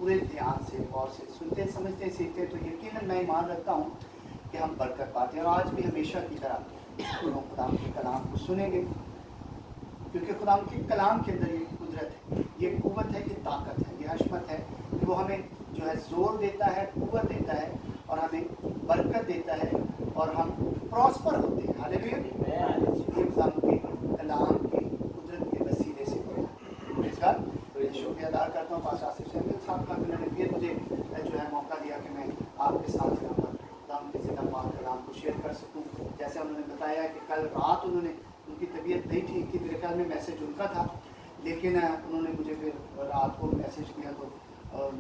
पूरे ध्यान से गौर से सुनते समझते सीखते तो यकीनन मैं ईमान रखता हूँ कि हम बरकत पाते हैं। और आज भी हमेशा की तरह खुदा के कलाम को सुनेंगे, क्योंकि खुदा के कलाम के अंदर ये कुदरत है, ये कुव्वत है, ये ताकत है, ये हशमत है कि वो हमें जो है ज़ोर देता है, कुव्वत देता है और हमें बरकत देता है और हम प्रॉस्पर होते हैं। हालेलुया। ये खुदा के कलाम की कुदरत के वसीले से होता है। शुक्रिया अदा करता हूँ पास आसिफ साहब का, उन्होंने फिर मुझे जो है मौका दिया कि मैं आपके साथ यहाँ पर खुदा के ज़िंदा पाक कलाम को शेयर कर सकूँ। जैसे उन्होंने बताया कि कल रात उन्होंने, उनकी तबीयत नहीं ठीक थी, मेरे ख्याल में मैसेज उनका था, लेकिन उन्होंने मुझे फिर रात को मैसेज किया तो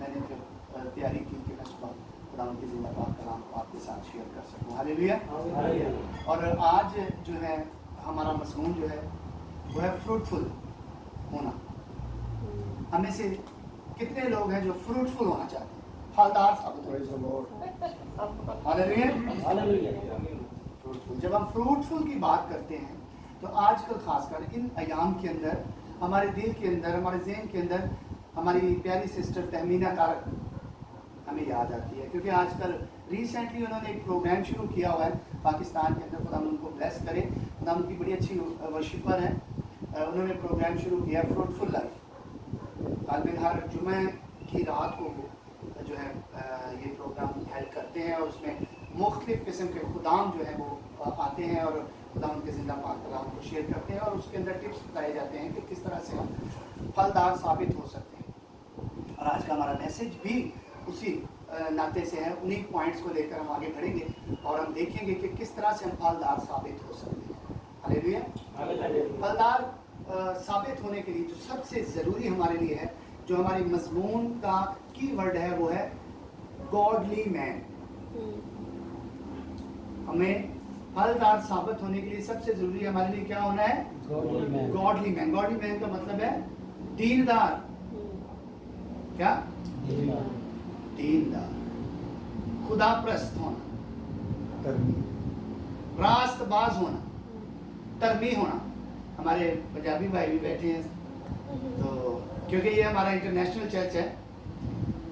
मैंने फिर तैयारी की कि मैं सुबह खुदा की ज़िंदा पाक कलाम को आपके साथ शेयर कर सकूँ। हालेलुया। और आज जो है हमारा मज़मून जो है वो है फ्रूटफुल होना। हमें से कितने लोग हैं जो फ्रूटफुल होना चाहते हैं, फलदार साबित होना। हालेलुया। फ्रूटफुल, जब हम फ्रूटफुल की बात करते हैं तो आजकल खासकर इन अयाम के अंदर हमारे दिल के अंदर, हमारे ज़हन के अंदर हमारी प्यारी सिस्टर तहमीना तारक हमें याद आती है, क्योंकि आजकल रिसेंटली उन्होंने एक प्रोग्राम शुरू किया हुआ है पाकिस्तान के अंदर। खुदा उनको ब्लेस करे, खुदा उनकी बड़ी अच्छी वर्शिपर है। उन्होंने प्रोग्राम शुरू किया फ्रूटफुल लाइफ। तालिबिन हर जुमे की रात को जो है ये प्रोग्राम हेल्प करते हैं और उसमें मुख्तलिफ़ किस्म के खुदाम जो है वो आते हैं और खुदा उनके ज़िंदा पाक कलाम को शेयर करते हैं और उसके अंदर टिप्स बताए जाते हैं कि किस तरह से हम फलदार साबित हो सकते हैं। और आज का हमारा मैसेज भी उसी नाते से है, उन्हीं पॉइंट्स को लेकर हम आगे बढ़ेंगे और हम देखेंगे कि किस तरह से हम फलदार साबित हो सकते हैं। हालेलुया। फलदार साबित होने के लिए जो सबसे ज़रूरी हमारे लिए है, जो हमारे मज़मून का की वर्ड है, वो है गॉडली मैन। हमें फलदार साबित होने के लिए सबसे ज़रूरी हमारे लिए क्या होना है? Godly man. गॉडली मैन का मतलब है दीनदार। क्या? दीनदार, खुदाप्रस्त होना, रास्तबाज होना, तरमी होना। हमारे पंजाबी भाई भी बैठे हैं, तो क्योंकि ये हमारा इंटरनेशनल चर्च है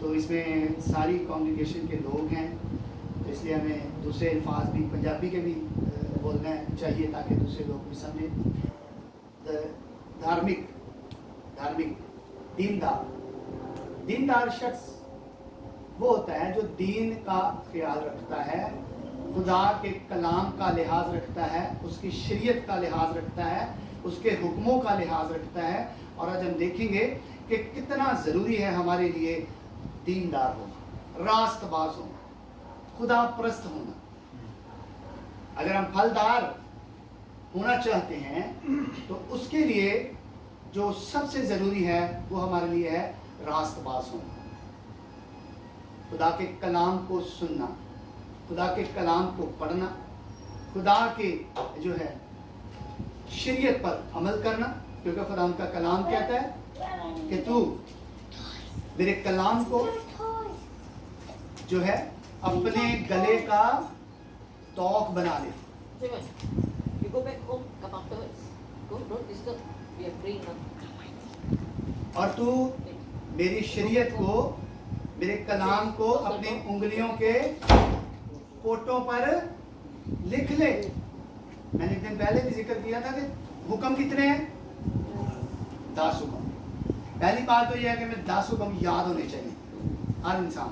तो इसमें सारी कॉन्ग्रीगेशन के लोग हैं, तो इसलिए हमें दूसरे अल्फाज भी पंजाबी के भी बोलना चाहिए ताकि दूसरे लोग भी समझें। धार्मिक, दीनदार शख्स वो होता है जो दीन का ख्याल रखता है, खुदा के कलाम का लिहाज रखता है, उसकी शरीयत का लिहाज रखता है, उसके हुक्मों का लिहाज रखता है। और आज हम देखेंगे कि कितना ज़रूरी है हमारे लिए दीनदार होना, रास्तबाज होना, खुदा प्रस्त होना। अगर हम फलदार होना चाहते हैं तो उसके लिए जो सबसे ज़रूरी है वो हमारे लिए है रास्तबाज होना, खुदा के कलाम को सुनना, खुदा के कलाम को पढ़ना, खुदा के जो है शरीयत पर अमल करना। क्योंकि खुदा उनका कलाम कहता है कि तू मेरे कलाम को जो है अपने गले का तौक बना ले। और तू मेरी शरीयत को, मेरे कलाम को अपनी उंगलियों के पोटों पर लिख ले। मैंने एक दिन पहले भी जिक्र किया था कि हुक्म कितने हैं? 10 हुक्म। पहली बात तो यह है कि मैं 10 हुक्म याद होने चाहिए हर इंसान,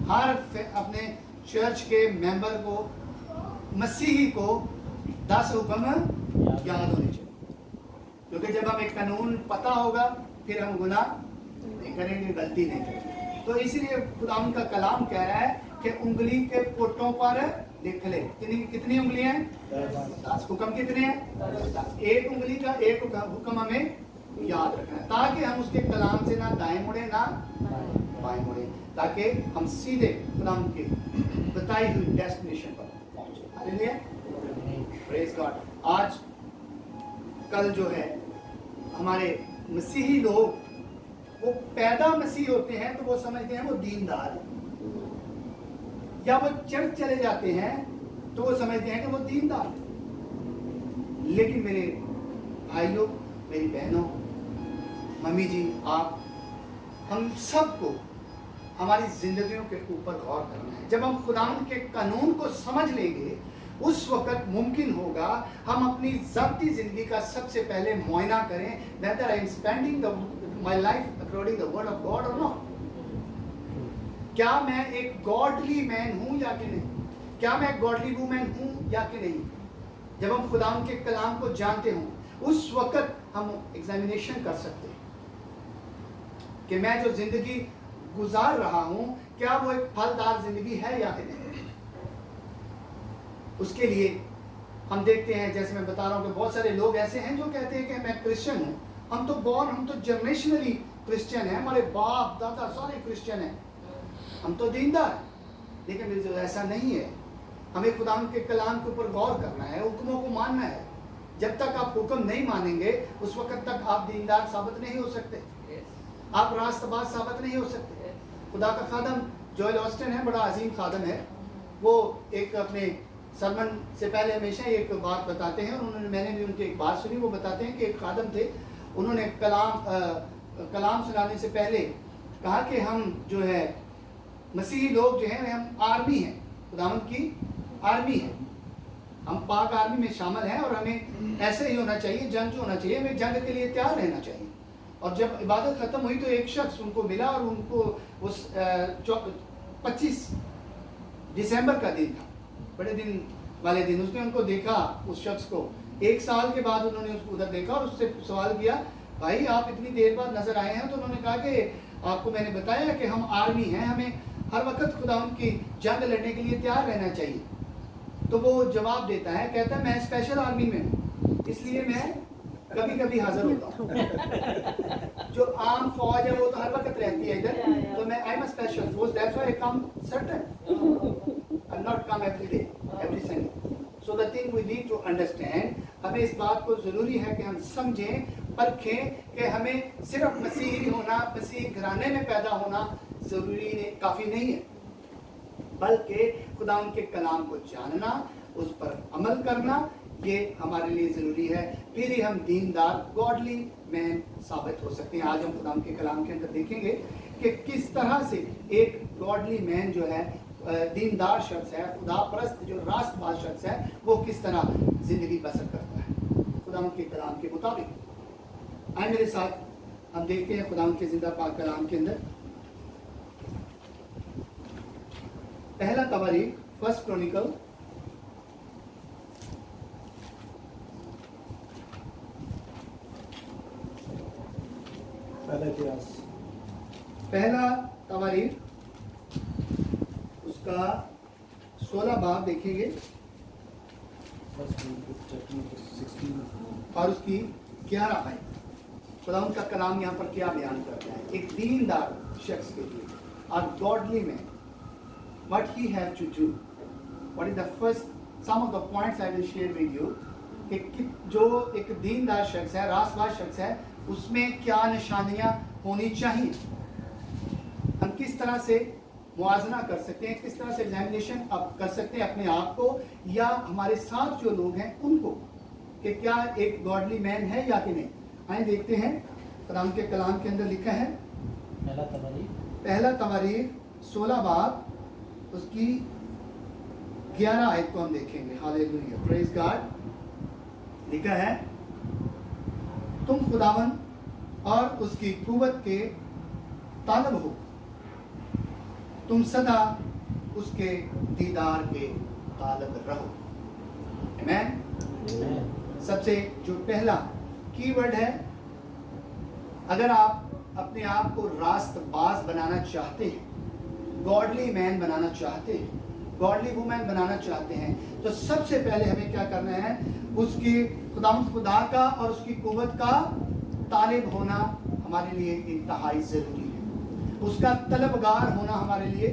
हर अपने चर्च के मेंबर को, मसीही को 10 हुक्म याद होने चाहिए। क्योंकि जब हमें कानून पता होगा फिर हम गुनाह नहीं करेंगे, गलती नहीं करेंगे। तो इसीलिए खुदा का कलाम कह रहा है कि उंगली के पोटों पर लिख ले। कितनी उंगलियां हैं? 10। हुक्म कितने हैं? एक उंगली का एक हुक्म हमें याद रखना है ताकि हम उसके कलाम से ना दाएं मुड़े ना बाएं मुड़े, ताकि हम सीधे खुदा के बताई हुई डेस्टिनेशन पर पहुंचे। Hallelujah, praise God. आज कल जो है हमारे मसीही लोग वो पैदा मसीह होते हैं तो वो समझते हैं वो दीनदार है, या वो चर्च चले जाते हैं तो वो समझते हैं कि वो दीनदार है। लेकिन मेरे भाइयों, मेरी बहनों, मम्मी जी, आप, हम सबको हमारी जिंदगियों के ऊपर गौर करना है। जब हम खुदावंद के कानून को समझ लेंगे उस वक्त मुमकिन होगा हम अपनी ज़ाती ज़िंदगी का सबसे पहले मुआयना करें, whether I am spending my life according the word of God or not। क्या मैं एक गॉडली मैन हूँ या कि नहीं, क्या मैं एक गॉडली वूमेन हूँ या कि नहीं। जब हम खुदावंद के कलाम को जानते हों उस वक्त हम एग्जामिनेशन कर सकते हैं कि मैं जो जिंदगी गुजार रहा हूँ क्या वो एक फलदार जिंदगी है या कि नहीं। उसके लिए हम देखते हैं, जैसे मैं बता रहा हूँ कि बहुत सारे लोग ऐसे हैं जो कहते हैं कि मैं क्रिश्चियन हूँ, हम तो जनरेशनली क्रिश्चियन हैं, हमारे बाप दादा सारे क्रिश्चियन हैं, हम तो दीनदार हैं। लेकिन ऐसा नहीं है। हमें खुदावंद के कलाम के ऊपर गौर करना है, हुक्मों को मानना है। जब तक आप हुक्म नहीं मानेंगे उस वक्त तक आप दीनदार साबित नहीं हो सकते, आप रास्तबाज साबित नहीं हो सकते। खुदा का खादम जोएल ऑस्टिन है, बड़ा अजीम खादम है। वो एक अपने सरमन से पहले हमेशा एक बात बताते हैं, और मैंने भी उनकी एक बात सुनी। वो बताते हैं कि एक खादम थे, उन्होंने कलाम सुनाने से पहले कहा कि हम जो है मसीही लोग जो हैं हम आर्मी हैं, खुदावंद की आर्मी है, हम पाक आर्मी में शामिल हैं और हमें ऐसे ही होना चाहिए, जंग होना चाहिए, हमें जंग के लिए तैयार रहना चाहिए। और जब इबादत ख़त्म हुई तो एक शख्स उनको मिला और उनको उस 25 दिसंबर का दिन था, बड़े दिन वाले दिन, उसने उनको देखा उस शख्स को। एक साल के बाद उन्होंने उसको उधर देखा और उससे सवाल किया, भाई आप इतनी देर बाद नज़र आए हैं। तो उन्होंने कहा कि आपको मैंने बताया कि हम आर्मी हैं, हमें हर वक्त खुदावंद की जंग लड़ने के लिए तैयार रहना चाहिए। तो वो जवाब देता है, कहता है मैं स्पेशल आर्मी में हूँ, इसलिए मैं कभी कभी हाजिर होता हूँ। जो आम फौज है वो तो हर वक्त रहती है इधर, तो मैं I am special force, that's why I come certain, I not come every day every Sunday. So the thing we need to understand, हमें इस बात को ज़रूरी है कि हम समझें, परखें कि हमें सिर्फ मसीही होना, मसीही घराने में पैदा होना ज़रूरी काफ़ी नहीं है, बल्कि खुदावंद के कलाम को जानना, उस पर अमल करना, ये हमारे लिए ज़रूरी है। फिर ही हम दीनदार गॉडली मैन साबित हो सकते हैं। आज हम खुदावंद के कलाम के अंदर देखेंगे कि किस तरह से एक गॉडली मैन जो है, दीनदार शख्स है, खुदा परस्त जो रास्तबाज शख्स है, वो किस तरह ज़िंदगी बसर करता है खुदावंद के कलाम के मुताबिक। आए मेरे साथ हम देखते हैं खुदावंद के जिंदा पाक कलाम के अंदर पहला तवारीख, फर्स्ट क्रॉनिकल, पहला तवारीख उसका 16 बाब देखेंगे और उसकी 11 आयत। खुदावंद का कलाम यहाँ पर क्या बयान करता है एक दीनदार शख्स के लिए, और godly man, what he have to do, what is the first, some of the points I will share with you, कि जो एक दीनदार शख्स है, रास्तबाज शख्स है, उसमें क्या निशानियां होनी चाहिए, हम किस तरह से मुआजना कर सकते हैं, किस तरह से एग्जामिनेशन आप कर सकते हैं अपने आप को या हमारे साथ जो लोग हैं उनको, कि क्या एक गॉडली मैन है या कि नहीं। आइए देखते हैं, खुदावंद के कलाम के अंदर लिखा है पहला तवारीख 16 बाब उसकी 11 आयत को हम देखेंगे। Hallelujah, praise God. लिखा है, तुम खुदावंद और उसकी कुव्वत के तालब हो, तुम सदा उसके दीदार के तालब रहो। आमीन। सबसे जो पहला कीवर्ड है, अगर आप अपने आप को रास्तबाज बनाना चाहते हैं, गॉडली मैन बनाना चाहते हैं, गॉडली वुमेन बनाना चाहते हैं, तो सबसे पहले हमें क्या करना है, उसकी खुदा का और उसकी कुव्वत का तालिब होना हमारे लिए इंतहाई ज़रूरी है। उसका तलबगार होना हमारे लिए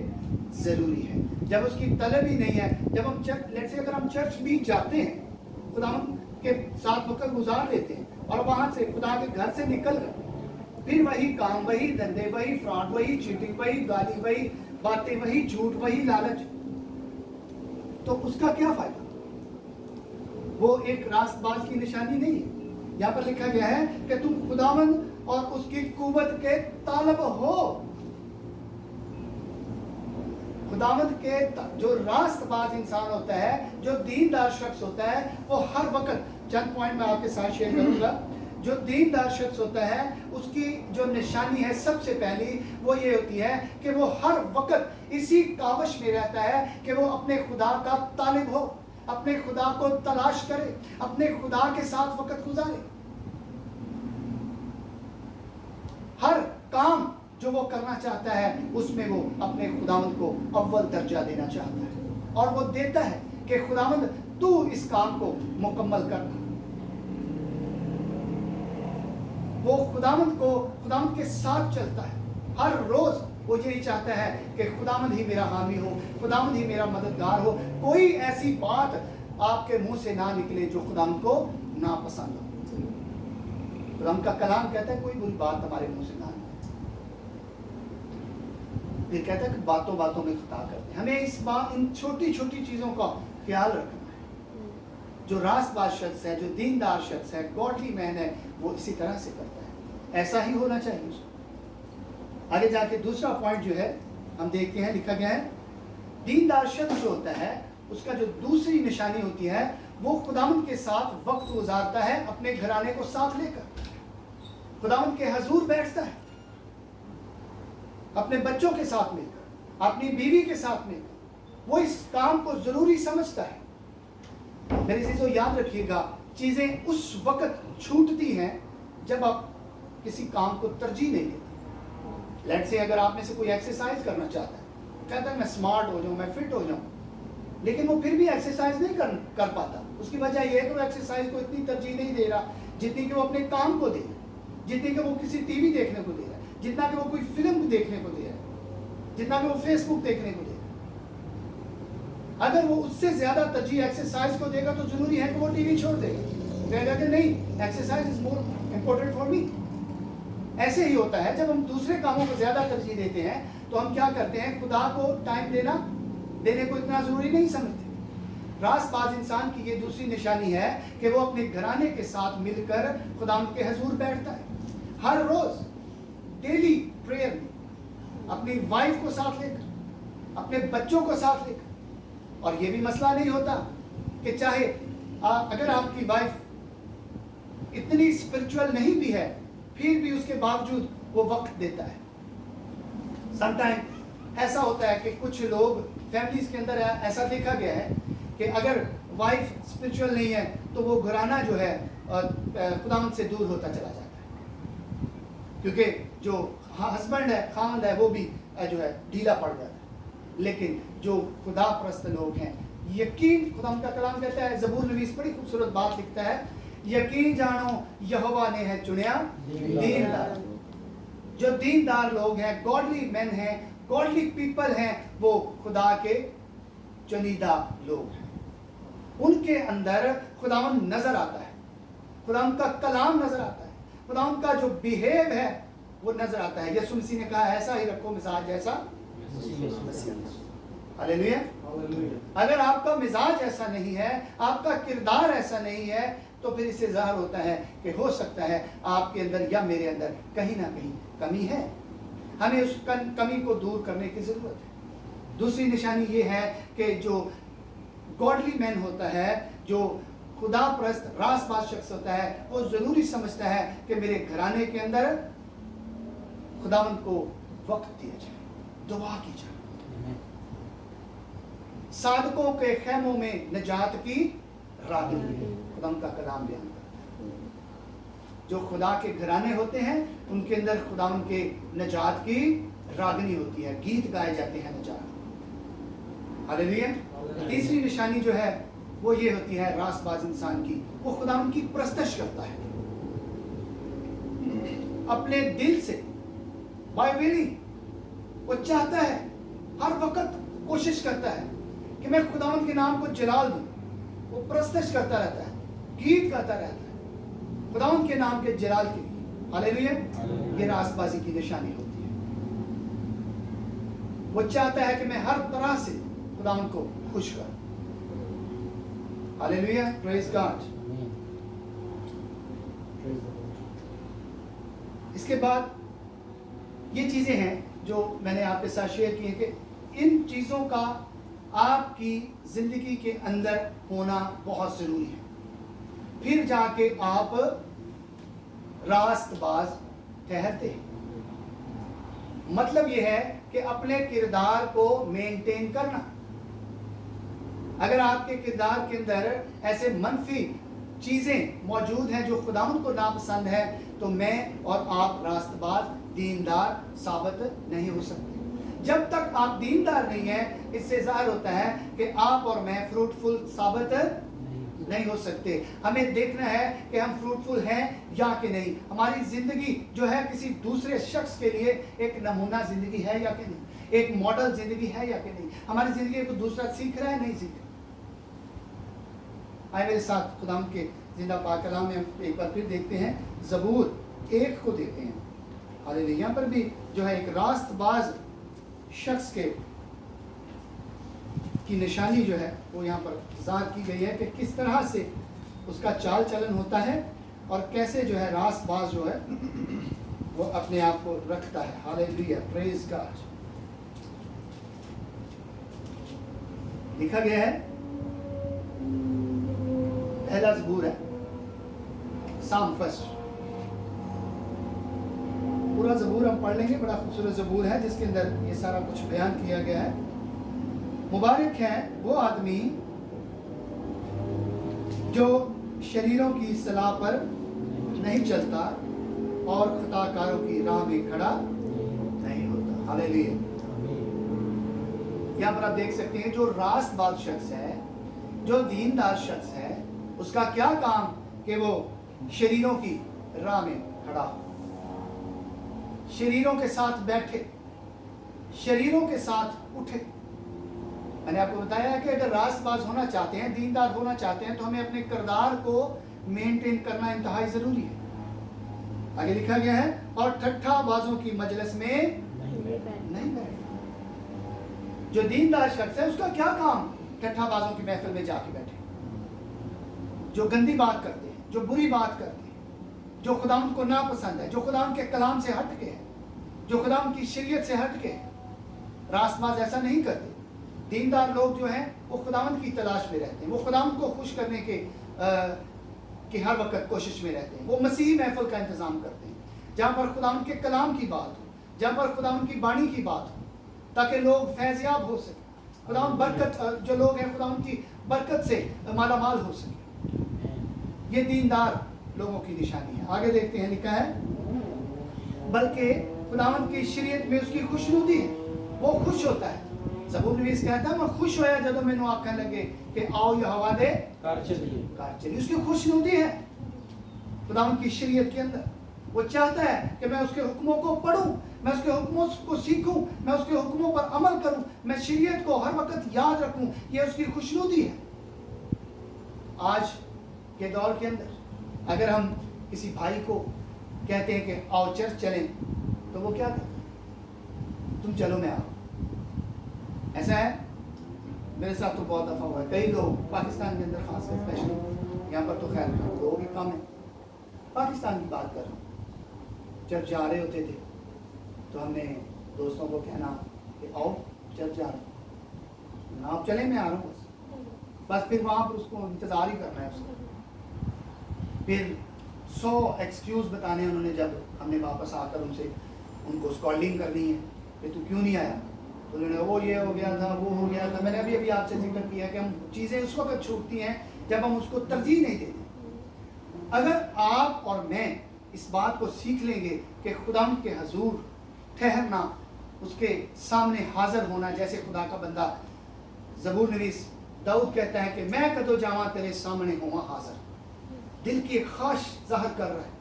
ज़रूरी है। जब उसकी तलब ही नहीं है, जब हम लेट्स से अगर हम चर्च भी जाते हैं, खुदा के साथ वक्त गुजार लेते हैं और वहाँ से खुदा के घर से निकल गए, फिर वही काम, वही धंधे, वही फ्रॉड, वही चीटिंग, वही गाली, वही बातें, वही झूठ, वही लालच, तो उसका क्या फायदा? वो एक रास्तबाज की निशानी नहीं है। यहाँ पर लिखा गया है कि तुम खुदावंद और उसकी कुव्वत के तालब हो। खुदावंद के जो रास्तबाज इंसान होता है, जो दीनदार शख्स होता है, वो हर वक्त, चंद पॉइंट मैं आपके साथ शेयर करूंगा, जो दीनदार शख्स होता है उसकी जो निशानी है सबसे पहली वो ये होती है कि वो हर वक्त इसी कावश में रहता है कि वो अपने खुदा का तालिब हो, अपने खुदा को तलाश करे, अपने खुदा के साथ वक्त गुजारे। हर काम जो वो करना चाहता है उसमें वो अपने खुदावंद को अव्वल दर्जा देना चाहता है, और वो देता है कि खुदावंद तू इस काम को मुकम्मल करना। वो खुदावंद के साथ चलता है। हर रोज वो यही चाहता है कि खुदावंद ही मेरा हामी हो, खुदावंद ही मेरा मददगार हो। कोई ऐसी बात आपके मुंह से ना निकले जो खुदावंद को ना पसंद हो। खुदावंद का कलाम कहता है कोई बुरी बात हमारे मुंह से ना निकले। फिर कहता है कि बातों बातों में खता करते हैं। हमें इन छोटी छोटी चीजों का ख्याल रखना है। जो रास्तबाज शख्स है, जो दीनदार शख्स है, गॉडली मैन है, वो इसी तरह से करता है। ऐसा ही होना चाहिए उसको। आगे जाके दूसरा पॉइंट जो है हम देखते हैं, लिखा गया है दीनदार शख्स जो होता है उसका जो दूसरी निशानी होती है वो खुदावंद के साथ वक्त गुजारता है, अपने घराने को साथ लेकर खुदावंद के हजूर बैठता है, अपने बच्चों के साथ मिलकर, अपनी बीवी के साथ मिलकर। वो इस काम को जरूरी समझता है। मेरी चीजों याद रखिएगा, चीजें उस वक्त छूटती हैं जब आप किसी काम को तरजीह नहीं देते। लेट्स से अगर आप में से कोई एक्सरसाइज करना चाहता है, कहता है मैं स्मार्ट हो जाऊं, मैं फिट हो जाऊं, लेकिन वो फिर भी एक्सरसाइज नहीं कर पाता। उसकी वजह यह है कि वो एक्सरसाइज को इतनी तरजीह नहीं दे रहा जितनी कि वो अपने काम को दे रहा है, जितनी कि वो किसी टीवी देखने को दे रहा है, जितना कि वो कोई फिल्म देखने को दे रहा है, जितना कि वो फेसबुक देखने को दे रहा है। अगर वो उससे ज्यादा तरजीह एक्सरसाइज को देगा तो जरूरी है कि वो टीवी छोड़ देगा, कहेगा कि नहीं, exercise is more important for me. ऐसे ही होता है, जब हम दूसरे कामों को ज्यादा तरजीह देते हैं तो हम क्या करते हैं, खुदा को टाइम देने को इतना जरूरी नहीं समझते। रास्तबाज इंसान की ये दूसरी निशानी है कि वो अपने घराने के साथ मिलकर खुदा के हजूर बैठता है, हर रोज डेली प्रेयर में, अपनी वाइफ को साथ लेकर, अपने बच्चों को साथ लेकर। और ये भी मसला नहीं होता कि चाहे अगर आपकी वाइफ इतनी स्पिरिचुअल नहीं भी है फिर भी उसके बावजूद वो वक्त देता है। समटाइम ऐसा होता है कि कुछ लोग फैमिलीज के अंदर ऐसा देखा गया है कि अगर वाइफ स्पिरिचुअल नहीं है तो वो घराना जो है खुदावंद से दूर होता चला जाता है, क्योंकि जो हस्बैंड है, खामद है, वो भी जो है ढीला पड़ जाता है। लेकिन जो खुदा परस्त लोग हैं, यकीन, खुदा का कलाम कहता है, ज़बूर नवीस बड़ी खूबसूरत बात लिखता है, यकीन जानो यहोवा ने है चुनिया दीनदार। जो दीनदार लोग हैं, गॉडली मैन हैं, गॉडली पीपल हैं, वो खुदा के चुनिंदा लोग हैं। उनके अंदर खुदावंद नजर आता है, खुदावंद का कलाम नजर आता है, खुदावंद का जो बिहेव है वो नजर आता है। यीशु मसीह ने कहा ऐसा ही रखो मिजाज जैसा हालेलुया। अगर आपका मिजाज ऐसा नहीं है, आपका किरदार ऐसा नहीं है, तो फिर इससे ज़ाहिर होता है कि हो सकता है आपके अंदर या मेरे अंदर कहीं ना कहीं कमी है। हमें उस कमी को दूर करने की ज़रूरत है। दूसरी निशानी ये है कि जो गॉडली मैन होता है, जो खुदा परस्त रास्तबाज शख्स होता है, वो ज़रूरी समझता है कि मेरे घराने के अंदर खुदावंद को वक्त दिया जाए, दुआ की जाए। साधकों के खैमों में निजात की रागनी है, खुदा का कलाम बयान करता है। जो खुदा के घराने होते हैं उनके अंदर खुदा के निजात की रागनी होती है, गीत गाए जाते हैं निजात। हालेलुया। तीसरी निशानी जो है वो ये होती है रास्तबाज इंसान की, वो खुदा की प्रस्तश करता है अपने दिल से, बाय विलिंग। वो चाहता है, हर वक्त कोशिश करता है कि मैं खुदावंद के नाम को जलाल दूं। वो प्रस्तश करता रहता है, गीत गाता रहता है खुदावंद के नाम के जलाल के लिए। हालेलुया। ये रास्तबाजी की निशानी होती है। वो चाहता है कि मैं हर तरह से खुदावंद को खुश करूं। Hallelujah, praise God. इसके बाद ये चीजें हैं जो मैंने आपके साथ शेयर की हैं कि इन चीज़ों का आपकी ज़िंदगी के अंदर होना बहुत ज़रूरी है, फिर जाके आप रास्तबाज ठहरते हैं। मतलब यह है कि अपने किरदार को मेंटेन करना। अगर आपके किरदार के अंदर ऐसे मनफी चीज़ें मौजूद हैं जो खुदावंद को नापसंद है, तो मैं और आप रास्तबाज दीनदार साबित नहीं हो सकते। जब तक आप दीनदार नहीं हैं, इससे ज़ाहिर होता है कि आप और मैं फ्रूटफुल साबित नहीं हो सकते। हमें देखना है कि हम फ्रूटफुल हैं या कि नहीं। हमारी ज़िंदगी जो है किसी दूसरे शख्स के लिए एक नमूना ज़िंदगी है या कि नहीं, एक मॉडल ज़िंदगी है या कि नहीं। हमारी ज़िंदगी को दूसरा सीख रहा है, नहीं सीख रहा। आए मेरे साथ खुदाम के जिंदा पाक कलाम में एक बार फिर देखते हैं, ज़बूर 1 को देखते हैं। हालेलुया। यहाँ पर भी जो है एक रास्तबाज शख्स की निशानी जो है वो यहाँ पर ज़ाहिर की गई है कि किस तरह से उसका चाल चलन होता है और कैसे जो है रास्तबाज जो है वो अपने आप को रखता है। Hallelujah, praise God. लिखा गया है, पहला ज़बूर है, साम फर्स्ट। पूरा ज़बूर हम पढ़ लेंगे। बड़ा खूबसूरत ज़बूर है जिसके अंदर ये सारा कुछ बयान किया गया है। मुबारक है वो आदमी जो शरीरों की सलाह पर नहीं चलता और खताकारों की राह में खड़ा नहीं होता। हालेलुया। यहाँ पर आप देख सकते हैं, जो रास्तबाज शख्स है, जो दीनदार शख्स है, उसका क्या काम कि वो शरीरों की राह में खड़ा हो, शरीरों के साथ बैठे, शरीरों के साथ उठे। मैंने आपको बताया है कि अगर रास्तबाज होना चाहते हैं, दीनदार होना चाहते हैं, तो हमें अपने किरदार को मेंटेन करना इंतहाई ज़रूरी है। आगे लिखा गया है, और ठट्ठाबाजों की मजलिस में नहीं बैठना। जो दीनदार शख्स है उसका क्या काम ठट्ठाबाजों की महफिल में जाके बैठे, जो गंदी बात करते हैं, जो बुरी बात करते हैं, जो खुदावंद को नापसंद है, जो खुदावंद के कलाम से हट के है, जो खुदावंद की शरीयत से हट के है। रास्तबाज ऐसा नहीं करते। दीनदार लोग जो हैं वो खुदावंद की तलाश में रहते हैं, वो खुदावंद को खुश करने के हर वक्त कोशिश में रहते हैं। वो मसीही महफिल का इंतज़ाम करते हैं जहाँ पर खुदावंद के कलाम की बात हो, जहाँ पर खुदावंद की बाणी की बात हो, ताकि लोग फैज़याब हो सके। खुदावंद बरकत, जो लोग हैं खुदावंद की बरकत से मालामाल हो सके। ये दीनदार लोगों की निशानी है। आगे देखते हैं, लिखा है, बल्कि खुदावंद की शरीयत में उसकी खुशनुदी है, वो खुश होता है। ज़बूर नवीस कहता है, मैं खुश होया जब मैंने आखन लगे कि आओ यहोवा दे कार चलिए। उसकी खुशनुदी है खुदावंद की शरीयत के अंदर। वो चाहता है कि मैं उसके हुक्मों को पढ़ूं, मैं उसके हुक्मों को सीखूं, मैं उसके हुक्मों पर अमल करूं, मैं शरीयत को हर वक्त याद रखूं। ये उसकी खुशनुदी है। आज के दौर के अंदर अगर हम किसी भाई को कहते हैं कि आओ चर्च चलें, तो वो क्या कहते हैं, तुम चलो मैं आओ। ऐसा है, मेरे साथ तो बहुत दफ़ा हुआ है। कई लोग पाकिस्तान के अंदर, खासकर स्पेशली यहाँ पर तो खैर लोग भी कम है, पाकिस्तान की बात कर रहा हूँ। जब जा रहे होते थे तो हमने दोस्तों को कहना कि आओ चर्च जा रहे हैं, आप चले मैं आ रहा हूँ बस। फिर वहाँ पर उसको इंतज़ार ही करना है उसको। फिर 100 एक्सक्यूज़ बताने उन्होंने, जब हमने वापस आकर उनको स्कॉलिंग करनी है कि तू क्यों नहीं आया, तो उन्होंने वो ये हो गया था, वो हो गया था। मैंने अभी आपसे जिक्र किया कि हम चीज़ें उस वक्त छूटती हैं जब हम उसको तरजीह नहीं देते। अगर आप और मैं इस बात को सीख लेंगे कि खुदावंद के हजूर ठहरना, उसके सामने हाजिर होना, जैसे खुदा का बंदा ज़बूर नवीस दाऊद कहता है कि मैं कदो जावा तेरे सामने हुआ हाजिर, दिल की एक ख्वाहिश ज़ाहिर कर रहा है।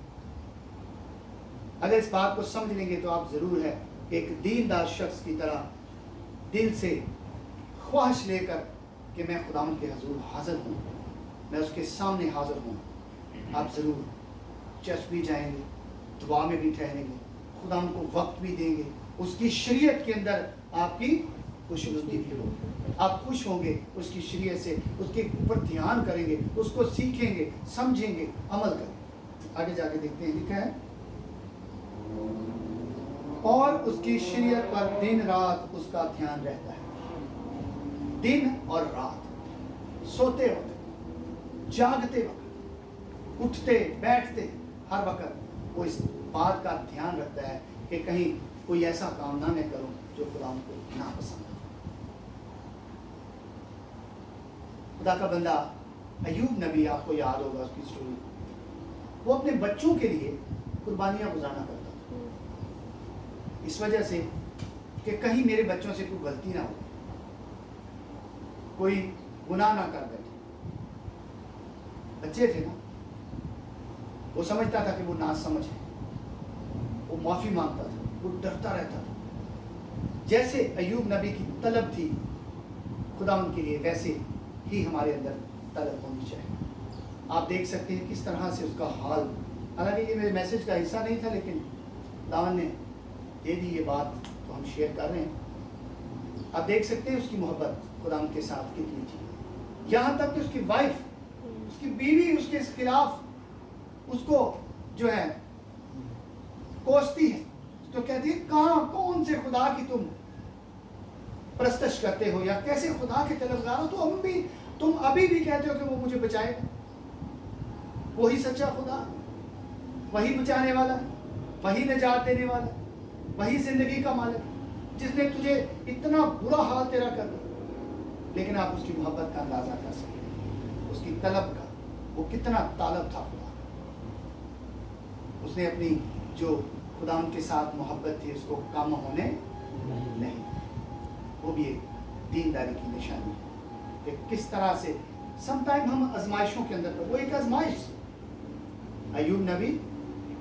अगर इस बात को समझ लेंगे तो आप ज़रूर है एक दीनदार शख्स की तरह दिल से ख्वाहिश लेकर कि मैं खुदावंद के हजूर हाजिर हूँ, मैं उसके सामने हाजिर हूँ। आप ज़रूर चर्च भी जाएंगे, दुआ में भी ठहरेंगे, खुदावंद को वक्त भी देंगे, उसकी शरीयत के अंदर आपकी खुशनुदी भी होगी। आप खुश होंगे उसकी शरीयत से, उसके ऊपर ध्यान करेंगे, उसको सीखेंगे, समझेंगे, अमल करेंगे। आगे जाके देखते हैं, लिखा है और उसकी शरीयत पर दिन रात उसका ध्यान रहता है। दिन और रात, सोते वक्त, जागते वक्त, उठते बैठते, हर वक्त वो इस बात का ध्यान रखता है कि कहीं कोई ऐसा काम ना मैं करूं जो खुदा को नापसंद हो। खुदा का बंदा अय्यूब नबी, आपको याद होगा उसकी स्टोरी, वो अपने बच्चों के लिए कुर्बानियां गुजारना करता था, इस वजह से कि कहीं मेरे बच्चों से कोई गलती ना हो, कोई गुनाह ना कर बैठे। बच्चे थे ना, वो समझता था कि वो ना समझ है, वो माफी मांगता था, वो डरता रहता था। जैसे अय्यूब नबी की तलब थी खुदा उनके लिए, वैसे ही हमारे अंदर तलब होनी चाहिए। आप देख सकते हैं किस तरह से उसका हाल, हालांकि ये मेरे मैसेज का हिस्सा नहीं था, लेकिन दावन ने दे दी ये बात तो हम शेयर कर रहे हैं। आप देख सकते हैं उसकी मोहब्बत खुदा के साथ कितनी थी, यहाँ तक कि उसकी वाइफ, उसकी बीवी उसके खिलाफ उसको जो है कोसती है, तो कहती है कहाँ, कौन से खुदा की तुम प्रस्तश करते हो, या कैसे खुदा के तलबगार हो, तो तुम अभी भी कहते हो कि वो मुझे बचाएगा। वही सच्चा खुदा, वही बचाने वाला, वही निजात देने वाला, वही जिंदगी का मालिक, जिसने तुझे इतना बुरा हाल तेरा कर दिया, लेकिन आप उसकी मोहब्बत का अंदाजा कर सकते हैं, उसकी तलब का, वो कितना तालब था खुदा। उसने अपनी जो खुदा के साथ मोहब्बत थी उसको कम होने नहीं, वो भी एक दीनदारी की निशानी है कि किस तरह से समटाइम हम आजमाइशों के अंदर, वो एक आजमाइश, अय्यूब नबी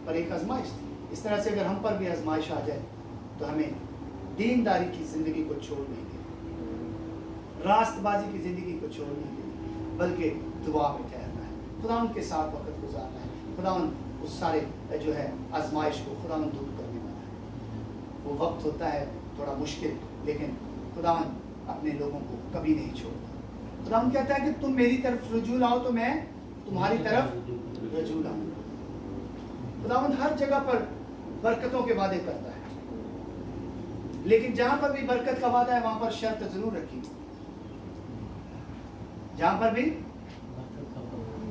पर एक आजमाइश थी। इस तरह से अगर हम पर भी आजमाइश आ जाए तो हमें दीनदारी की जिंदगी को छोड़ नहीं देनी, रास्तबाजी की जिंदगी को छोड़ नहीं देनी, बल्कि दुआ में ठहरना है, खुदा के साथ वक्त गुजारना है। खुदा उस सारे जो है आजमाइश को खुदा दूर करने वाला है। वो वक्त होता है थोड़ा मुश्किल, लेकिन खुदा अपने लोगों को कभी नहीं छोड़ता। खुदा कहता है कि तुम मेरी तरफ रुजू लाओ तो मैं तुम्हारी तरफ रुजू लाऊं। खुदा हर जगह पर बरकतों के वादे करता है, लेकिन जहां पर भी बरकत का वादा है वहां पर शर्त जरूर रखी। जहां पर भी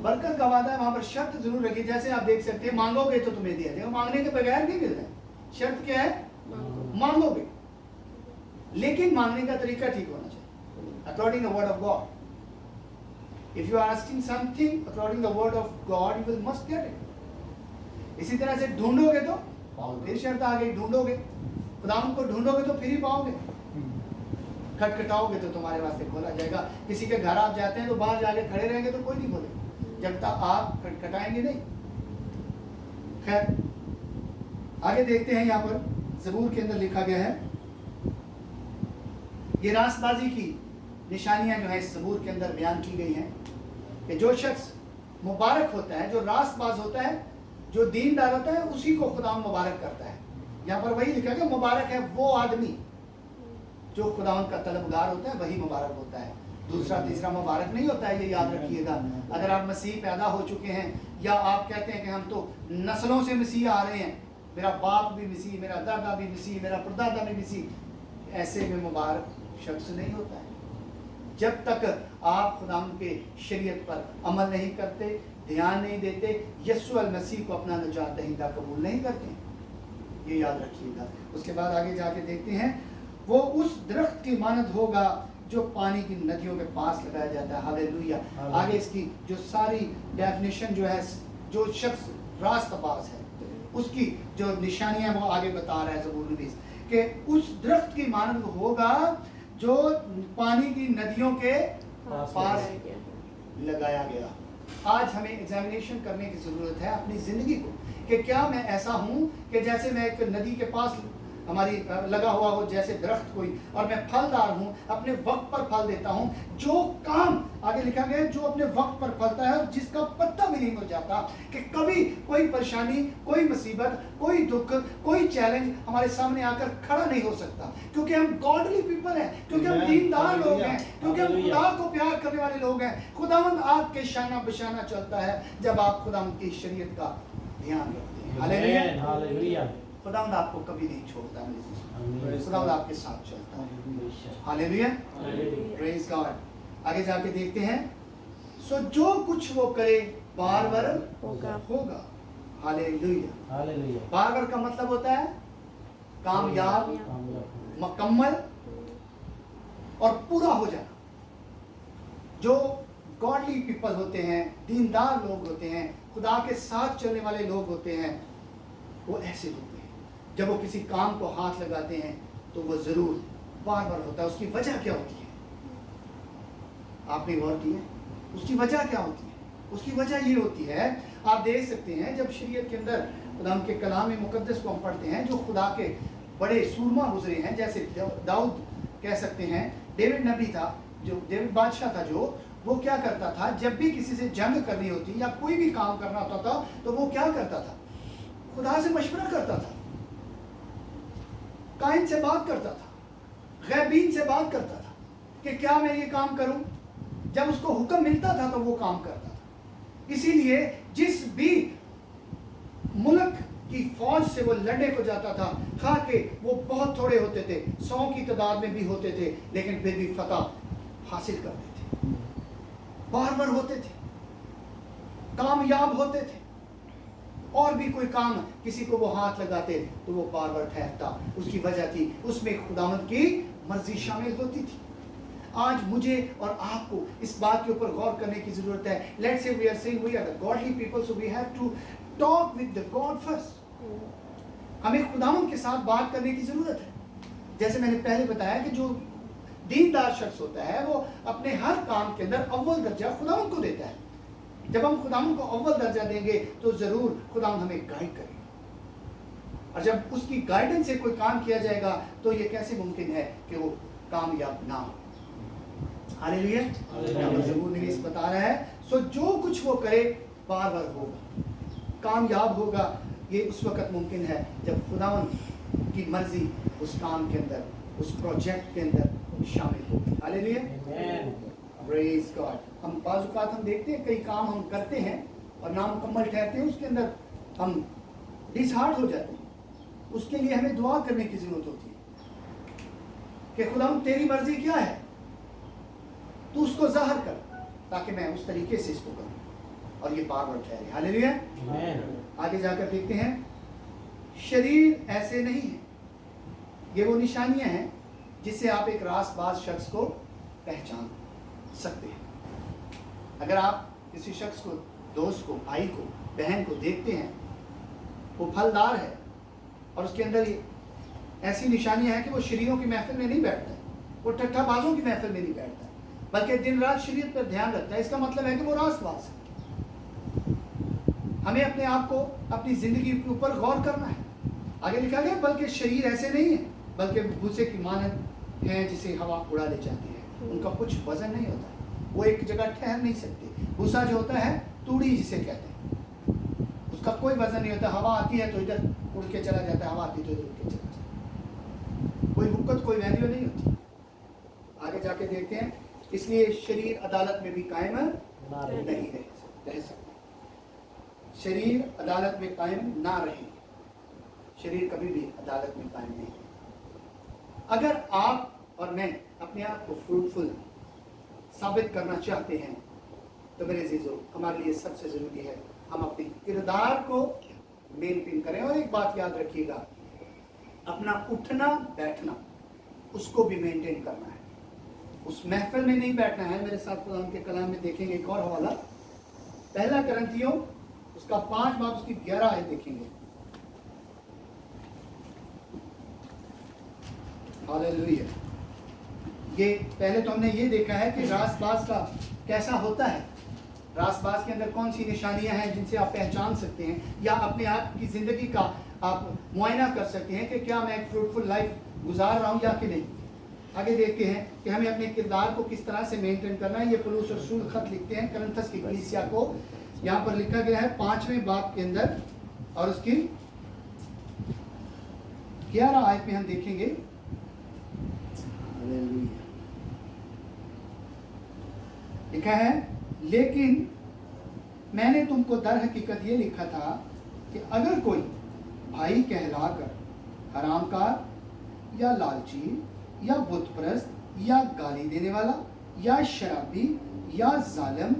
बरकत का वादा है वहां पर शर्त जरूर रखी। जैसे आप देख सकते हैं, मांगोगे तो तुम्हें दिया जाएगा, मांगने के बगैर नहीं मिल रहा है। शर्त क्या है? मांगोगे, लेकिन मांगने का तरीका ठीक होना चाहिए, according the word of God. If you are asking something according the word of God, you will must get it. इसी तरह से ढूंढोगे तो फिर शर्त आ गई, ढूंढोगे खुदा को, ढूंढोगे तो फिर ही पाओगे, खटखटाओगे तो तुम्हारे वास्ते खोला जाएगा। किसी के घर आप जाते हैं तो बाहर जाके खड़े रहेंगे तो कोई नहीं खोलेगा जब तक आप खटखटाएंगे नहीं। खैर आगे देखते हैं, यहाँ पर ज़बूर के अंदर लिखा गया है, ये रास्तबाजी की निशानियां जो है इस ज़बूर के अंदर बयान की गई हैं कि जो शख्स मुबारक होता है, जो रास्तबाज होता है, जो दीनदार होता है, उसी को खुदा मुबारक करता है। यहाँ पर वही लिखा गया, मुबारक है वो आदमी जो खुदा का तलबगार होता है, वही मुबारक होता है। दूसरा तीसरा मुबारक नहीं होता है, ये याद रखिएगा। अगर आप मसीह पैदा हो चुके हैं, या आप कहते हैं कि हम तो नस्लों से मसीह आ रहे हैं, मेरा बाप भी मसीह, मेरा दादा भी मसीह, मेरा परदादा भी मसीह, ऐसे में मुबारक शख्स नहीं होता है जब तक आप खुदा के शरीयत पर अमल नहीं करते, ध्यान नहीं देते, यीशु अल मसीह को अपना निजात दहिंदा कबूल नहीं करते। ये याद रखिएगा। उसके बाद आगे जाके देखते हैं, वो उस दरख्त की मानद होगा जो पानी की नदियों के पास लगाया जाता है। हालेलुया। आगे इसकी जो सारी डेफिनेशन जो है, जो शख्स रास्तबाज है उसकी जो निशानियां वो आगे बता रहा है ज़बूर नबीस, कि उस दरख्त की मानद होगा जो पानी की नदियों के पास लगाया गया। आज हमें एग्जामिनेशन करने की ज़रूरत है अपनी ज़िंदगी को, कि क्या मैं ऐसा हूँ कि जैसे मैं एक नदी के पास हमारी लगा हुआ हो, जैसे दरख्त कोई, और मैं फलदार हूँ, अपने वक्त पर फल देता हूँ। जो काम आगे लिखा गया, जो अपने वक्त पर फलता है और जिसका पत्ता भी नहीं मुरझाता, कि कभी कोई परेशानी, कोई मुसीबत, कोई दुख, कोई चैलेंज हमारे सामने आकर खड़ा नहीं हो सकता, क्योंकि हम गॉडली पीपल हैं, क्योंकि हम दीनदार लोग हैं, क्योंकि हम खुदा को प्यार करने वाले लोग हैं। खुदावंद आपके शाना बशाना चलता है जब आप खुदा की शरीयत का ध्यान रखते हैं। हालेलुया। खुदावंद आपको कभी नहीं छोड़ता है, खुदावंद आपके साथ चलता है। Hallelujah, praise God. आगे जाके देखते हैं, सो जो कुछ वो करे बार-बार होगा। हालेलुया, बार-बार का मतलब होता है कामयाब, मुकम्मल और पूरा हो जाना। जो गॉडली पीपल होते हैं, दीनदार लोग होते हैं, खुदा के साथ चलने वाले लोग होते हैं, वो ऐसे होते हैं जब वो किसी काम को हाथ लगाते हैं तो वो जरूर बार बार होता है। उसकी वजह क्या होती है? आपने गौर की है? उसकी वजह क्या होती है? उसकी वजह ये होती है, आप देख सकते हैं जब शरीयत के अंदर खुदा के कलाम मुकद्दस को हम पढ़ते हैं, जो खुदा के बड़े सूरमा गुजरे हैं, जैसे दाऊद कह सकते हैं, डेविड नबी था, जो डेविड बादशाह था, जो वो क्या करता था, जब भी किसी से जंग करनी होती या कोई भी काम करना होता था तो वो क्या करता था? खुदा से मशवरा करता था, काइन से बात करता था, गैबीन से बात करता था कि क्या मैं ये काम करूं। जब उसको हुक्म मिलता था तो वो काम करता था। इसीलिए जिस भी मुल्क की फौज से वो लड़ने को जाता था, खा के वो बहुत थोड़े होते थे, 100 की तादाद में भी होते थे, लेकिन फिर भी फतह हासिल करते थे, बार बार होते थे, कामयाब होते थे। और भी कोई काम किसी को वो हाथ लगाते तो वो बार बार ठहरता। उसकी वजह थी उसमें खुदावंद की मर्जी शामिल होती थी। आज मुझे और आपको इस बात के ऊपर गौर करने की जरूरत है। Let's say we are saying we are the godly people, so we have to talk with the God first. हमें खुदावंद के साथ बात करने की जरूरत है। जैसे मैंने पहले बताया कि जो दीनदार शख्स होता है वो अपने हर काम के अंदर अव्वल दर्जा खुदावंद को देता है। जब हम खुदावंद को अव्वल दर्जा देंगे तो जरूर खुदावंद हमें गाइड करेगा। और जब उसकी गाइडेंस से कोई काम किया जाएगा तो ये कैसे मुमकिन है कि वो कामयाब ना हो। हालेलुया, ज़बूर नवीस बता रहा है, सो जो कुछ वो करे बार बार होगा, कामयाब होगा। ये उस वक्त मुमकिन है जब खुदावंद की मर्जी उस काम के अंदर, उस प्रोजेक्ट के अंदर शामिल होगी। Hallelujah, praise God. हम बाज़ औक़ात हम देखते हैं कई काम हम करते हैं और नामुकम्मल ठहरते हैं, उसके अंदर हम डिसहार्ट हो जाते हैं। उसके लिए हमें दुआ करने की जरूरत होती है कि खुदावंद तेरी मर्जी क्या है, तू उसको ज़ाहिर कर ताकि मैं उस तरीके से इसको करूं और ये बार बार ठहरे। हालेलुया। आगे जाकर देखते हैं, शरीर ऐसे नहीं है। ये वो निशानियां हैं जिससे आप एक रासबाज शख्स को पहचान सकते हैं। अगर आप किसी शख्स को, दोस्त को, भाई को, बहन को देखते हैं, वो फलदार है और उसके अंदर ऐसी निशानियां हैं कि वो शरीरों की महफिल में नहीं बैठता है, वो ठट्ठाबाजों की महफिल में नहीं बैठता है, बल्कि दिन रात शरीयत पर ध्यान रखता है। इसका मतलब है कि वो रासबाज है। हमें अपने आप को, अपनी जिंदगी के ऊपर गौर करना है। आगे लिखा गया, बल्कि शरीर ऐसे नहीं है, बल्कि भूसे की मानद है जिसे हवा उड़ा ले जाती है। उनका कुछ वजन नहीं होता, वो एक जगह ठहर नहीं सकते। भूसा जो होता है, तूड़ी जिसे कहते हैं, उसका कोई वजन नहीं होता। हवा आती है तो इधर उड़ के चला जाता है, हवा आती है तो इधर उड़ के चला जाता है, कोई वक़्त, कोई वैल्यू नहीं होती। आगे जाके देखते हैं, इसलिए शरीर अदालत में भी कायम नहीं रह सकता। शरीर अदालत में कायम ना रहे, शरीर कभी भी अदालत में कायम नहीं। अगर आप और मैं अपने आप को फ्रूटफुल साबित करना चाहते हैं तो मेरे अजीजों, हमारे लिए सबसे ज़रूरी है हम अपने किरदार को मेंटेन करें। और एक बात याद रखिएगा, अपना उठना बैठना उसको भी मेंटेन करना है। उस महफिल में नहीं बैठना है। मेरे साथ खुदा के कलाम में देखेंगे एक और हवाला, पहला करंथियों उसका 5 बाब उसकी 11 आयत देखेंगे। हालेलुया। ये पहले तो हमने ये देखा है कि रासबाज का कैसा होता है, रासबाज के अंदर कौन सी निशानियां हैं जिनसे आप पहचान सकते हैं या अपने आप की ज़िंदगी का आप मुआयना कर सकते हैं कि क्या मैं एक फ्रूटफुल लाइफ गुजार रहा हूँ या कि नहीं। आगे देखते हैं कि हमें अपने किरदार को किस तरह से मेंटेन करना है। ये पौलुस रसूल खत लिखते हैं करंथस की कलीसिया को। यहाँ पर लिखा गया है 5वें बाब के अंदर और उसकी 11 आयत में हम देखेंगे। लिखा है, लेकिन मैंने तुमको दर हकीकत ये लिखा था कि अगर कोई भाई कहलाकर हरामकार या लालची या बुतप्रस्त या गाली देने वाला या शराबी या जालिम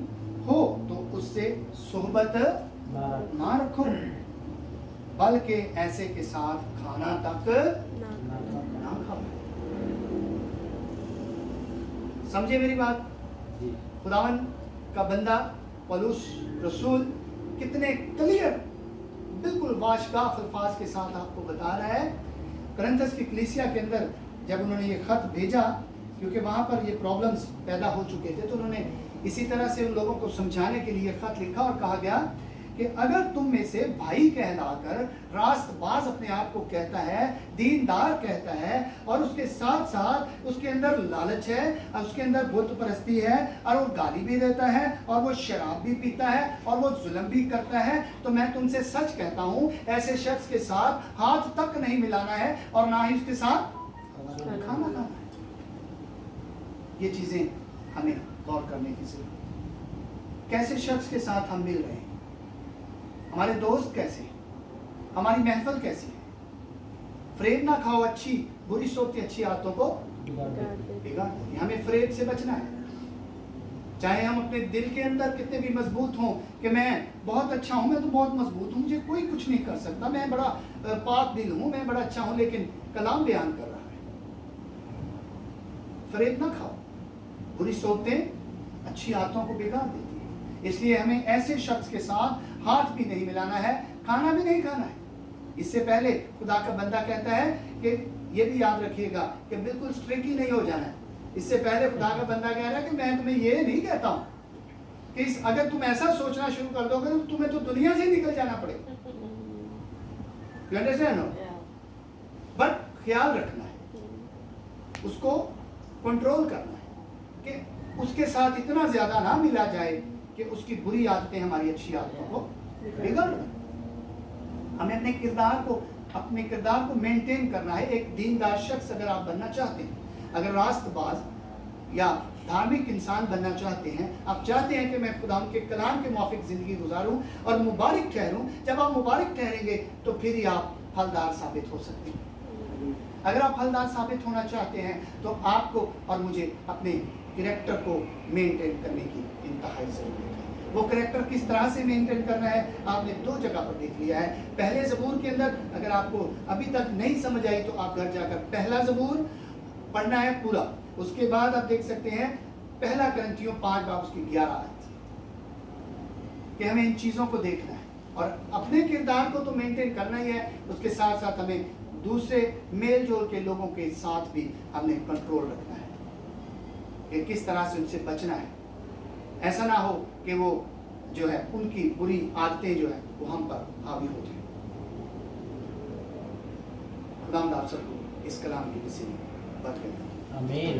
हो तो उससे सोहबत ना रखो, बल्कि ऐसे के साथ खाना तक ना खाओ। समझे मेरी बात? खुदावन का बंदा पौलुस रसूल कितने क्लियर, बिल्कुल वाशगाफ अल्फाज के साथ आपको बता रहा है। करंथस की कलीसिया के अंदर जब उन्होंने ये खत भेजा, क्योंकि वहाँ पर ये प्रॉब्लम्स पैदा हो चुके थे, तो उन्होंने इसी तरह से उन लोगों को समझाने के लिए खत लिखा और कहा गया कि अगर तुम में से भाई कहलाकर रास्तबाज अपने आप को कहता है, दीनदार कहता है, और उसके साथ साथ उसके अंदर लालच है, और उसके अंदर बुत परस्ती है, और वो गाली भी देता है, और वो शराब भी पीता है, और वो जुल्म भी करता है, तो मैं तुमसे सच कहता हूँ ऐसे शख्स के साथ हाथ तक नहीं मिलाना है और ना ही उसके साथ खाना खाना है। ये चीजें हमें गौर करने की जरूरत है। कैसे शख्स के साथ हम मिल रहे हैं, हमारे दोस्त कैसे हैं, हमारी महफिल कैसी है। फ्रेब ना खाओ, अच्छी बुरी सोचती अच्छी आदतों को बिगाड़ देती है। हमें फ्रेब से बचना है। चाहे हम अपने दिल के अंदर कितने भी मजबूत हों कि मैं बहुत अच्छा हूं, मैं तो बहुत मजबूत हूं, मुझे कोई कुछ नहीं कर सकता, मैं बड़ा पाक दिल हूं, मैं बड़ा अच्छा हूं, लेकिन कलाम बयान कर रहा है। फ्रेब ना खाओ, बुरी सोचतें अच्छी आदतों को बिगाड़ देती है। इसलिए हमें ऐसे शख्स के साथ हाथ भी नहीं मिलाना है, खाना भी नहीं खाना है। इससे पहले खुदा का बंदा कहता है कि ये भी याद रखिएगा कि बिल्कुल स्ट्रिकी नहीं हो जाना है। इससे पहले खुदा का बंदा कह रहा है कि मैं तुम्हें ये नहीं कहता हूं कि अगर तुम ऐसा सोचना शुरू कर दोगे तो तुम्हें तो दुनिया से निकल जाना पड़ेगा। You understand? बट ख्याल रखना है, उसको कंट्रोल करना है कि उसके साथ इतना ज्यादा ना मिला जाए कि उसकी बुरी आदतें हमारी अच्छी आदतों को बिगाड़ दें। हमें अपने किरदार को मेंटेन करना है। एक दीनदार शख्स अगर आप बनना चाहते हैं, अगर रास्तबाज या धार्मिक इंसान बनना चाहते हैं, आप चाहते हैं कि मैं खुदा के कलाम के मुआफिक जिंदगी गुजारूं और मुबारक ठहरूं, जब आप मुबारक ठहरेंगे तो फिर ही आप फलदार साबित हो सकते हैं। अगर आप फलदार साबित होना चाहते हैं तो आपको और मुझे अपने कैरेक्टर को मेंटेन करने की इंतहाई ज़रूरत है। वो कैरेक्टर किस तरह से मेंटेन करना है आपने दो जगह पर देख लिया है। पहले ज़बूर के अंदर, अगर आपको अभी तक नहीं समझ आई तो आप घर जाकर पहला ज़बूर पढ़ना है पूरा। उसके बाद आप देख सकते हैं पहला करंथियों 5 बाब उसकी 11 आयत, कि हमें इन चीज़ों को देखना है और अपने किरदार को तो मेंटेन करना ही है, उसके साथ साथ हमें दूसरे मेल जोल के लोगों के साथ भी हमने कंट्रोल रखना है कि किस तरह से उनसे बचना है। ऐसा ना हो कि वो जो है उनकी बुरी आदतें जो है वो हम पर हावी हो जाए। खुदा आप सबको इस कलाम की किसी बात करें। आमीन।